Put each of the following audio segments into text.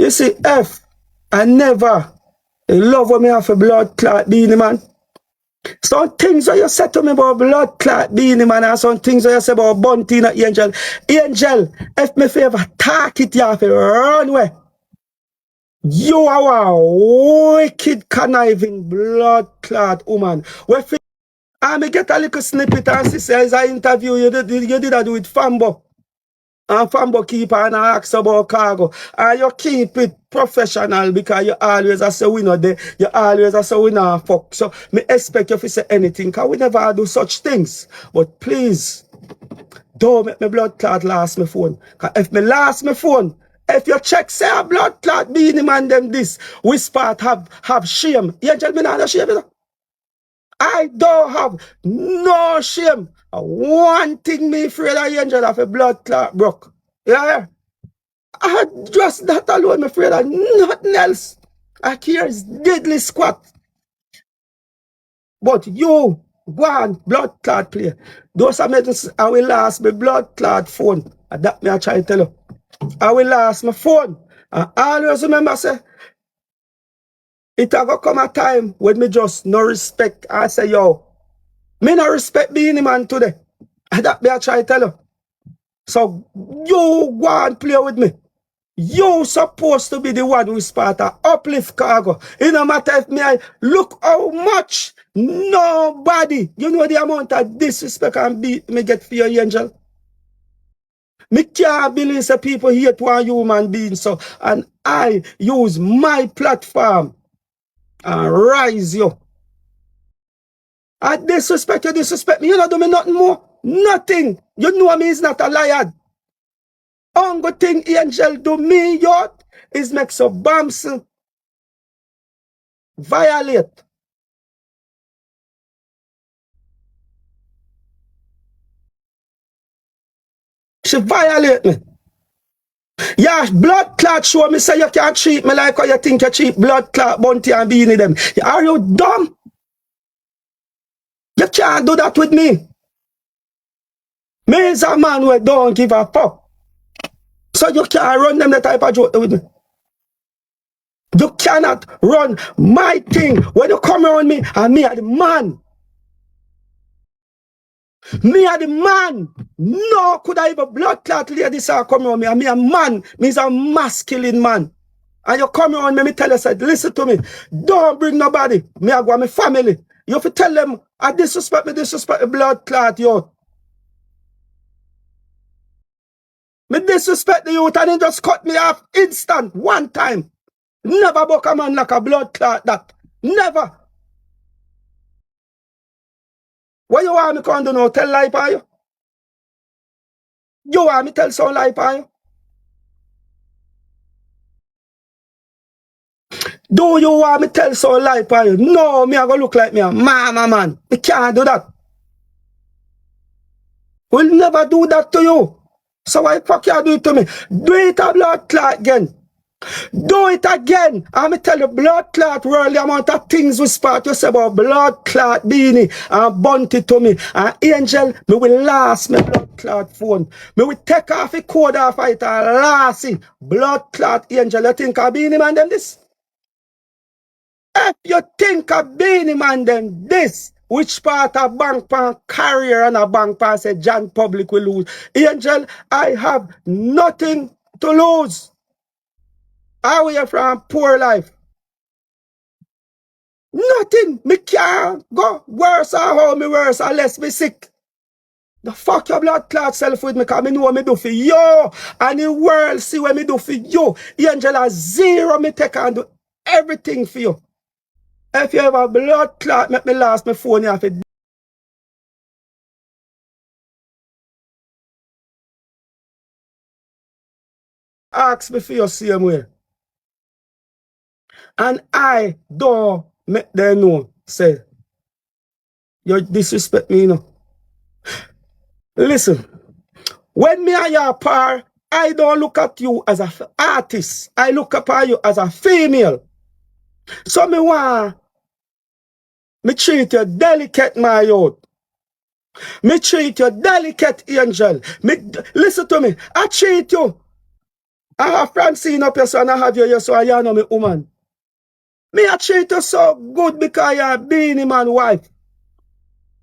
You see, I never love when me have a blood clot Beenie man. Some things that you said to me about blood clot Beenie man, and some things that you say about Bunty and Angel. Angel, if me favor talk it, you have to run away. You are a wicked, conniving, blood clot woman. I me get a little snippet and she says I interview you did that with Fambo. And Fambo keep on ask about Khago. And you keep it professional because you always say we not there. You always say we not fuck. So me expect you to say anything because we never do such things. But please, don't make me blood clot last my phone. Because if me last my phone, if you check say a blood clot Beenie man them this, we start have shame. You tell me not have shame, you know? I don't have no shame. One thing me afraid of Angel of a blood clot broke. Yeah. I just that alone, me afraid of nothing else. I care is deadly squat. But you, go on, blood clot play. Those are medicines, I will last my blood clot phone. And that me I try to tell you. I will last my phone. And always remember, say, it will come a time when me just no respect. I say, yo, me no respect Beenie man today. And that me I try to tell you. So you go and play with me. You supposed to be the one who start to uplift Khago. It no matter if me I look how much nobody, you know the amount of disrespect and beat me get for your Angel. Me can't believe that people hate one human being so, and I use my platform and rise you. I disrespect you, disrespect me. You don't do me nothing more. Nothing. You know me is not a liar. Only thing Angel do me, yacht, is make some bombs violate. She violate me. Yeah, blood clot show me say you can't treat me like how you think you treat blood clot Bunty and Beenie them. Are you dumb? You can't do that with me. Me is a man who don't give a fuck. So you can't run them the type of joke with me. You cannot run my thing when you come around me and me are the man. Me are the man. No could I even blood clot lady say come around me and me a man. Me is a masculine man. And you come around me, me tell you, say, listen to me. Don't bring nobody. Me I go with my family. You have to tell them I disrespect the blood clot youth. Me disrespect the youth and he just cut me off instant one time. Never buck a man like a blood clot that. Never. What you want me to do now? Tell lie for you? You want me tell some lie for you? Do you want me tell some lie for you? No, me I go look like me a mama man. Me can't do that. We'll never do that to you. So why fuck you do it to me? Do it a blood clot again. Do it again. I'm going to tell you, blood clot world, the amount of things we spot you say about blood clot Beenie and Bunty to me. And Angel, me will last my blood clot phone. Me will take off the code off it and last it. Blood clot Angel, you think of Beenie man them this? If you think of Beenie man them this, which part of bank pan carrier and a bank pan say John Public will lose? Angel, I have nothing to lose. How are you from poor life? Nothing. Me can't go worse or how me worse or less me sick. The fuck your blood clot self with me because me know what me do for you. And the world see what me do for you. Angel has zero me take and do everything for you. If you have a blood clot, make me last my phone you have to ask me for your same way. And I don't make them know, say, you disrespect me, you know. Listen, when me and your par, I don't look at you as an artist. I look upon you as a female. So me treat you delicate, my youth. Me treat you delicate, Angel. Listen to me. I treat you I have Francine up here, so and I have you here, so I know me woman. Me I treat you so good because you're Beenie man wife.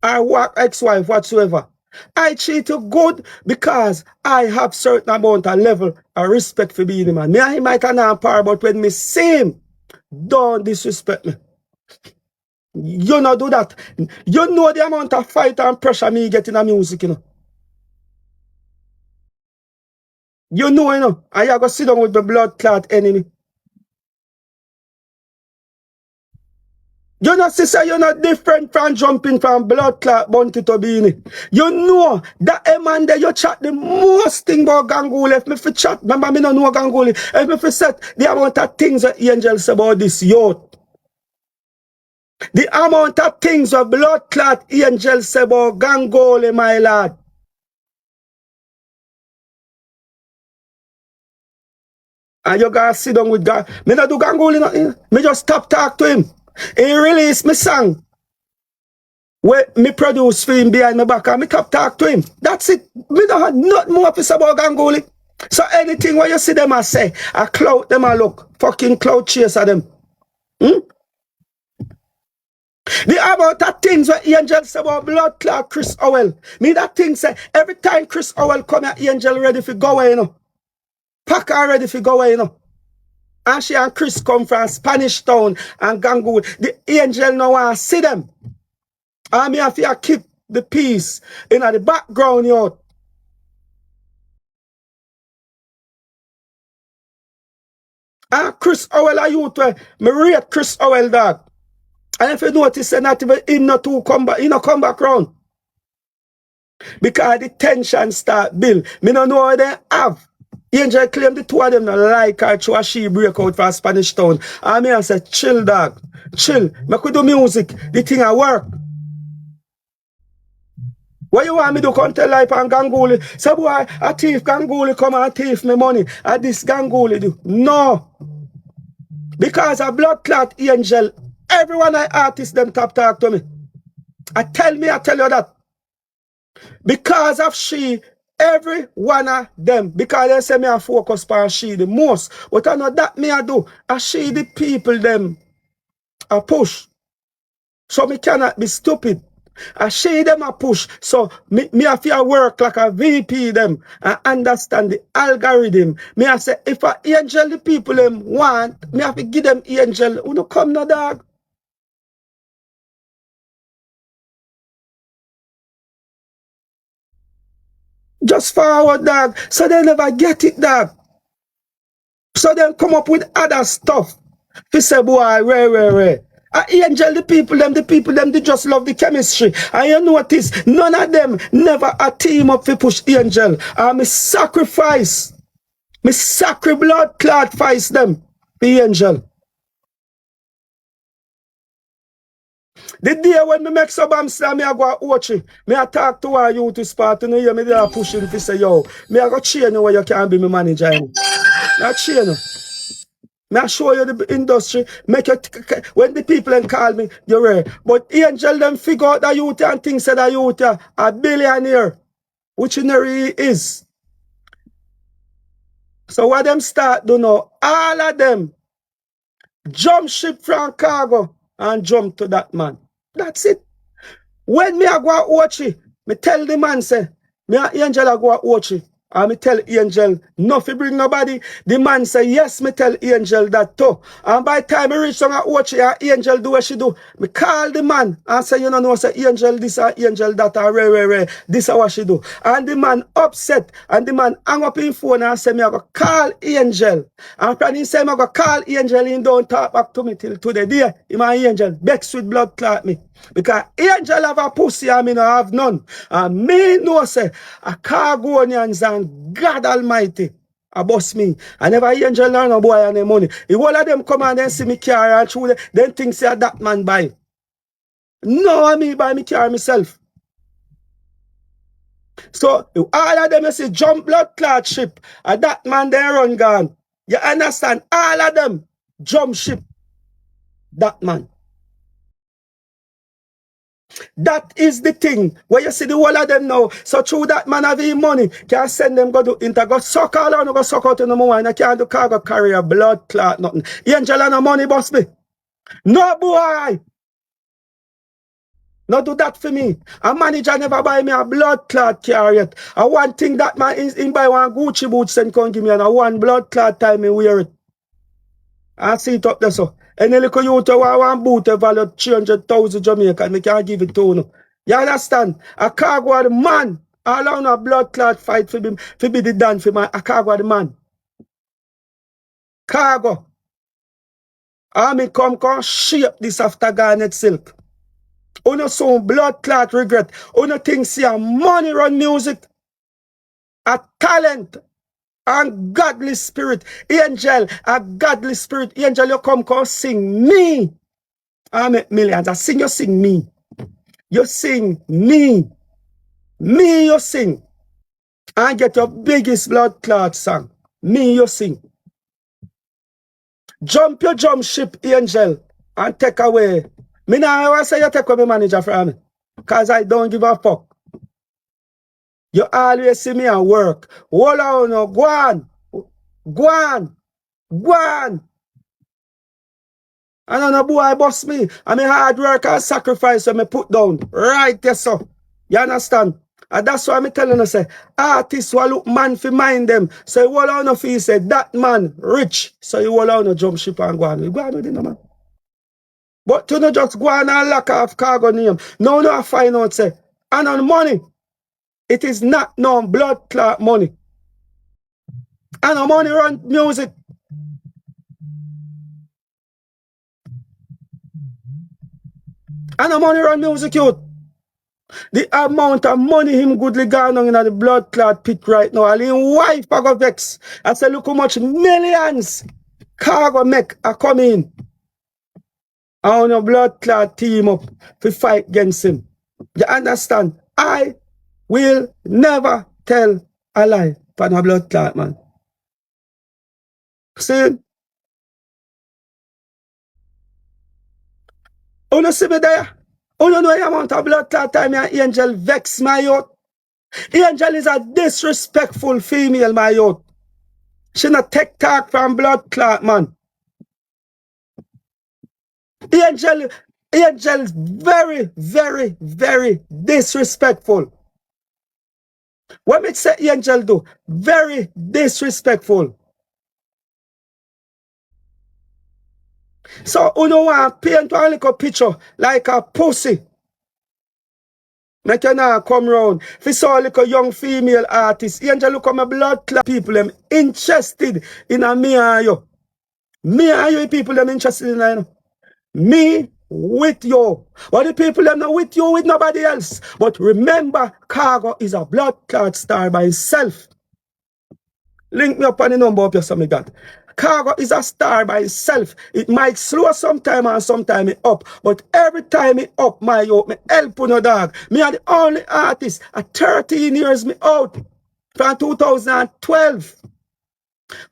Or ex-wife, whatsoever. I treat you good because I have certain amount of level of respect for Beenie man. Me and him might not par, but when me see him, don't disrespect me. You not do that. You know the amount of fight and pressure me get in the music, you know. You know, and you go sit down with the blood clot enemy. You know, sister, you're not different from jumping from blood clot bounty to Beenie. You know that a man there you chat the most thing about Ganguli. If me for chat, remember me no know Ganguli. If me for set the amount of things that angel say about this youth. The amount of things that blood clot angel say about Ganguli, my lad. And you gotta sit down with God. Me not do Ganguli nothing. Me just stop talk to him. He release me song. Where me produce for him behind my back and me talk to him. That's it. Me don't have nothing more to say about Ganguli. So anything where you see them I say, I clout them I look. Fucking clout chaser them. The amount of things where Angel say about blood clot Chris Howell. Me that thing say, every time Chris Howell come here, Angel ready for go away, you know. Packer ready for go away, you know. And she and Chris come from Spanish Town and Ganguli. The Angel now want to see them. And me have to keep the peace in the background, you know. And Chris Howell are youth where me rate Chris Howell, dog. And if you notice, not even him not to come back, he not come back round. Because the tension start build. Me don't know what they have. Angel claim the two of them not like her through a she break out from Spanish Town. And me I say, chill, dog. Chill. Me could do music. The thing I work. What you want me to come tell life on Ganguli? Say, boy, a thief Ganguli come and thief me money. And this Ganguli do. No. Because a blood clot angel, everyone I artist them talk to me. I tell you that. Because of she, every one of them, because they say me I focus on she the most. But I know that me I do. I she the people them I push. So me cannot be stupid. I she them a push. So me have to work like a VP them and understand the algorithm. Me I say if a angel the people them want, me have to give them angel. Who no come no dog. Just forward, dog. So they never get it, dog. So they come up with other stuff. They say, boy, rare. Angel, the people, they just love the chemistry. And you notice, none of them never a team up to push Angel. And me sacrifice. Me blood clot fights them. The Angel. The day when me make some Amsterdam, me I go watch it. Me I talk to our youth to spot and hear me there pushing to say, yo, me I go train you where you can be my manager. Not train you. Me I show you the industry. Make you when the people then call me, you're rare. But Angel them figure out that youth and things that the youth a billionaire, which he really is. So what them start do know, all of them jump ship from Khago and jump to that man. That's it. When me I go watch it, me tell the man say, me and Angel I go watch it. And me tell Angel, no fi bring nobody. The man say, yes, me tell Angel that too. And by the time I reach some watch it, and Angel do what she do. Me call the man and say, you know, say Angel this or Angel that or rare. This is what she do. And the man upset. And the man hang up in phone and say, me I go call Angel. And when he say, I go call Angel, he don't talk back to me till today. Dear, my Angel, vex with blood clot me. Because Angel have a pussy and me no have none. And me know say a Khagonians and God Almighty a boss me. I never Angel learn no boy and the money. If all of them come and then see me car and through then think say that man buy. No, I me buy me car myself. So all of them you see jump blood clot ship and that man they run gone. You understand? All of them jump ship that man. That is the thing. Where you see the whole of them now. So through that man have his money, can send them go do inter go suck all on go suck out in the moment. I can't do cargo carry a blood clot, nothing. Angel and no money boss me. No boy. Not do that for me. A manager never buy me a blood clot car yet. I one thing that man is in buy one Gucci boots and come give me and a one blood clot time me wear it. I see it up there so. Any little youth who want boot a value 300,000 Jamaica, me can't give it to you. You understand? A Khago the man. All on a blood clot fight for be the done for my a Khago the man. Khago. I me come shape this after garnet silk. Uno some blood clot regret. Uno think see a money run music. A talent. And godly spirit. Angel, a godly spirit. Angel, you come sing me. I make millions. I sing, you sing me. You sing me. Me, you sing. And get your biggest blood clot song. Me, you sing. Jump your jump ship, Angel, and take away. Me now I say you take away manager from me. Because I don't give a fuck. You always see me at work. Hold on, no, go on. Go on. Go on. And then a boy boss me. I mean hard work and sacrifice when me put down. Right, yes, sir. You understand? And that's why I'm telling you, say, artists will look man for mind them. So you hold on if he say that man rich. So you hold on a jump ship and go on. You go on with it, no man. But to not just go on and lock off Khago name. No, I find out say, and on money, it is not no blood clot money. And on money run music. And on money run music, youth. The amount of money him goodly gone on in the blood clot pit right now. And his wife I go vex. I say, look how much millions Khago make are coming. And on a blood clot team up to fight against him. You understand? I will never tell a lie for no blood clot, man. See? You see me there? You know the amount of blood clot time and Angel vex my youth. Angel is a disrespectful female, my youth. She not take talk from blood clot, man. Angel is very, very, very disrespectful. What me say Angel do? Very disrespectful. So you know want paint one little picture like a pussy. Make you now come round. If you saw a little young female artist, Angel look at my blood clot people them interested in a me and you. Me and you people them interested in you. Me with you. But the people them not with you with nobody else. But remember, Khago is a blood clot star by himself. Link me up on the number up here, so me got. Khago is a star by itself. It might slow sometime and sometime it up. But every time it up, my yo, me help on a dog. Me are the only artist at 13 years me out. From 2012.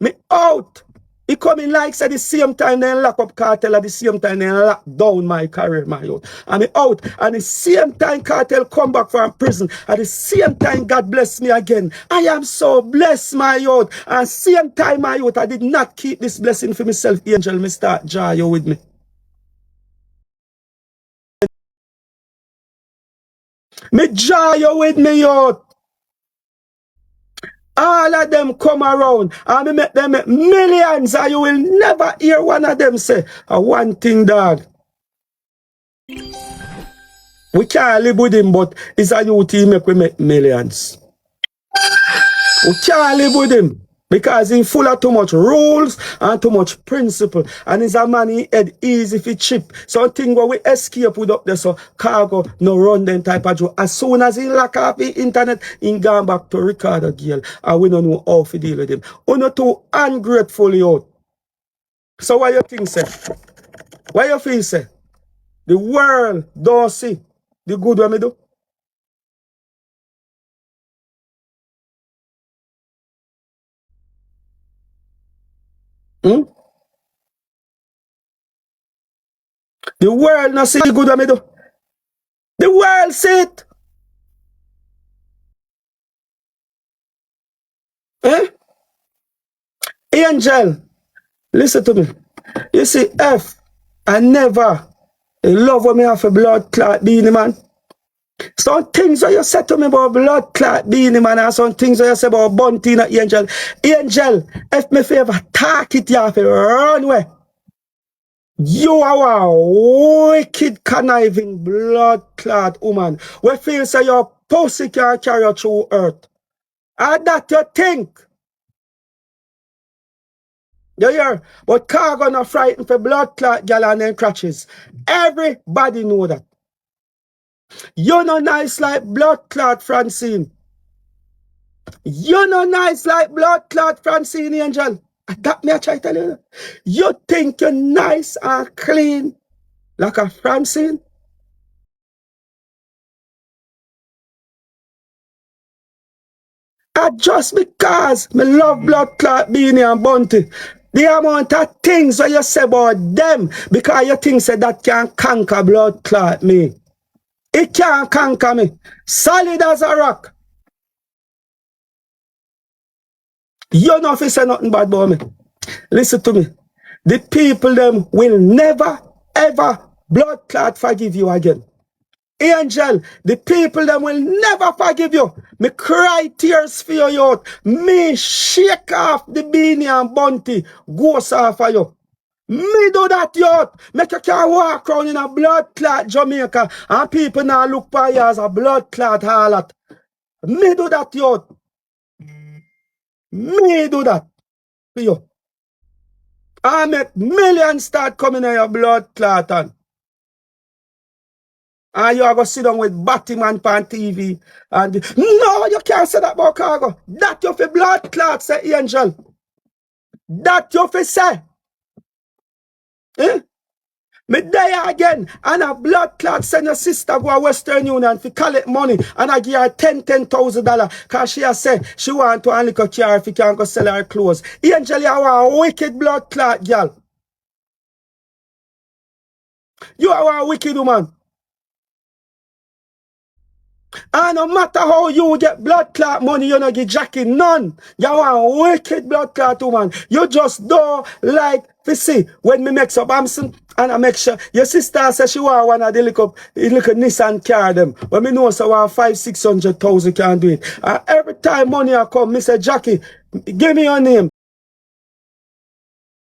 Me out. It coming like at the same time then lock up Cartel at the same time then lock down my career, my youth. And me out. And the same time Cartel come back from prison. At the same time God bless me again. I am so blessed, my youth. And same time, my youth, I did not keep this blessing for myself, Angel. Me start jar you with me. Me jar you with me, youth. All of them come around and me make them make millions and you will never hear one of them say one thing, dog. We can't live with him, but it's a youth he make we make millions. We can't live with him because he's full of too much rules and too much principle. And he's a man he head easy for chip. Something where we escape with up there so Khago no run them type of joke. As soon as he lock off the internet, he gone back to Ricardo Gale. And we don't know how to deal with him. We're not too ungrateful out. So what you think, say? What you feel, say? The world don't see the good way me do. Hmm? The world not see the good way me do. The world see it. Eh? Angel, listen to me. You see, I never love when me have a blood clot Beenie man. Some things that you said to me about blood clot Beenie man, and some things that you say about Bunty and Angel. Angel, if me favor talk it, you have to run away. You are a wicked, conniving, blood clot woman. We feel say your pussy can carry you through earth. And that you think. You hear? But Khago not frightened for blood clot gal and them crutches. Everybody know that. You no nice like blood clot Francine. You no nice like blood clot Francine Angel. That me I try to tell you. You think you're nice and clean like a Francine? Just because me love blood clot Beenie and Bunty. The amount of things that you say about them because you think say that can conquer blood clot me. It can't conquer me. Solid as a rock. You know if you say nothing bad about me. Listen to me. The people them will never ever blood clot forgive you again. Angel, the people them will never forgive you. Me cry tears for your youth. Me shake off the Beenie and Bunty ghost off of you. Me do that youth. Make you can walk around in a blood clot Jamaica and people now look for you as a blood clot harlot. Me do that youth. Me do that for you. I make millions start coming in your blood clot and you are going to sit down with Batman on TV. And no, you can't say that about Khago. That you for blood clot, say Angel. That you for say. Eh? Me there again. And a blood clot send your sister go to Western Union to collect money. And I give her $10,000. Because she has said she want to only cut care if you can go sell her clothes. Angel, you are a wicked blood clot girl. You are a wicked woman. And no matter how you get blood clot money, you don't get Jackie none. You are a wicked blood clot woman. You just do like, you see, when me make up Amson, and I make sure, your sister says she want one of the little Nissan car them. When me know so 500,000-600,000 can do it. And every time money I come, me say, Jackie, give me your name.